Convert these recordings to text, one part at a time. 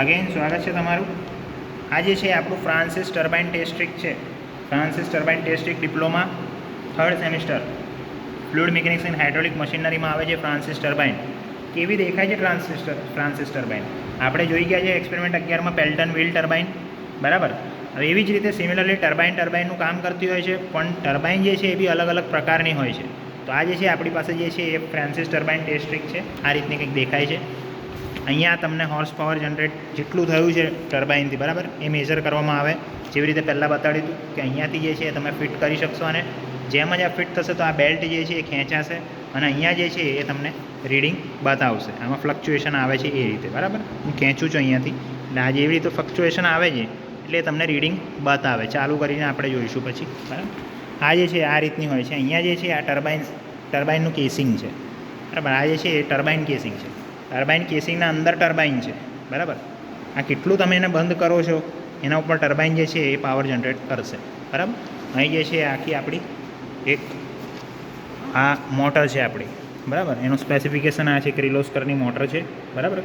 Again સ્વાગત છે તમારું. આ જે છે આપણું ફ્રાન્સિસ ટર્બાઇન ટેસ્ટ્રિક છે. ફ્રાન્સિસ ટર્બાઇન ટેસ્ટ્રિક diploma 3rd semester fluid mechanics and hydraulic મશીનરીમાં આવે છે ફ્રાન્સિસ ટર્બાઇન. કેવી દેખાય છે ફ્રાન્સિસ ટર્બાઇન? આપણે જોઈ ગયા છે એક્સપેરિમેન્ટ 11માં પેલ્ટન વ્હીલ ટર્બાઇન, બરાબર. હવે એવી જ રીતે સિમિલરલી ટર્બાઇનનું કામ કરતી હોય છે, પણ ટર્બાઇન જે છે એ બી અલગ અલગ પ્રકારની હોય છે. તો આ જે છે આપણી પાસે જે છે એ ફ્રાન્સિસ ટર્બાઇન ટેસ્ટ્રિક છે. આ રીતની કંઈક દેખાય છે. અહીંયા તમને હોર્સ પાવર જનરેટ જેટલું થયું છે ટર્બાઇનથી, બરાબર, એ મેઝર કરવામાં આવે. જેવી રીતે પહેલાં બતાડ્યું હતું કે અહીંયાથી જે છે એ તમે ફિટ કરી શકશો, અને જેમ જ આ ફિટ થશે તો આ બેલ્ટ જે છે એ ખેંચાશે અને અહીંયા જે છે એ તમને રીડિંગ બતાવશે. આમાં ફ્લક્ચ્યુએશન આવે છે એ રીતે, બરાબર. હું ખેંચું છું અહીંયાથી, એટલે આ જેવી રીતે ફ્લક્ચ્યુએશન આવે છે એટલે તમને રીડિંગ બતાવે. ચાલુ કરીને આપણે જોઈશું પછી, બરાબર. આ જે છે આ રીતની હોય છે. અહીંયા જે છે આ ટર્બાઇનનું કેસિંગ છે, બરાબર. આ જે છે એ ટર્બાઇન કેસિંગ છે. ટર્બાઇન કેસિંગના અંદર ટર્બાઇન છે, બરાબર. આ કેટલું તમે એને બંધ કરો છો એના ઉપર ટર્બાઇન જે છે એ પાવર જનરેટ કરશે, બરાબર. અહીં જે છે આખી આપણી એક આ મોટર છે આપણી, બરાબર. એનું સ્પેસિફિકેશન આ છે, કિર્લોસ્કરની મોટર છે, બરાબર.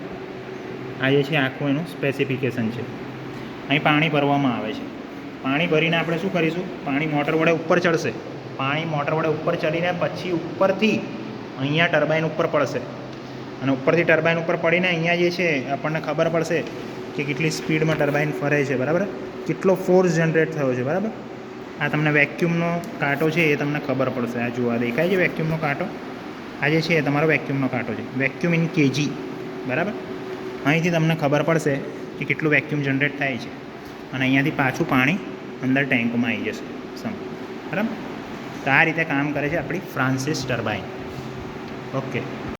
આ જે છે આખું એનું સ્પેસિફિકેશન છે. અહીં પાણી ભરવામાં આવે છે. પાણી ભરીને આપણે શું કરીશું? પાણી મોટર વડે ઉપર ચડશે. પાણી મોટર વડે ઉપર ચડીને પછી ઉપરથી અહીંયા ટર્બાઇન ઉપર પડશે, અને ઉપરથી ટર્બાઇન ઉપર પડીને અહીંયા જે છે આપણને ખબર પડશે કે કેટલી સ્પીડમાં ટર્બાઇન ફરે છે, બરાબર. કેટલો ફોર્સ જનરેટ થયો છે, બરાબર. આ તમને વેક્યુમનો કાંટો છે એ તમને ખબર પડશે. આ જોવા દેખાય છે વેક્યુમનો કાંટો? આ જે છે એ તમારો વેક્યુમનો કાંટો છે. વેક્યુમ ઇન કેજી, બરાબર. અહીંથી તમને ખબર પડશે કે કેટલું વેક્યુમ જનરેટ થાય છે, અને અહીંયાથી પાછું પાણી અંદર ટેન્કમાં આવી જશે, બરાબર. તો આ રીતે કામ કરે છે આપણી ફ્રાન્સિસ ટર્બાઇન. ઓકે.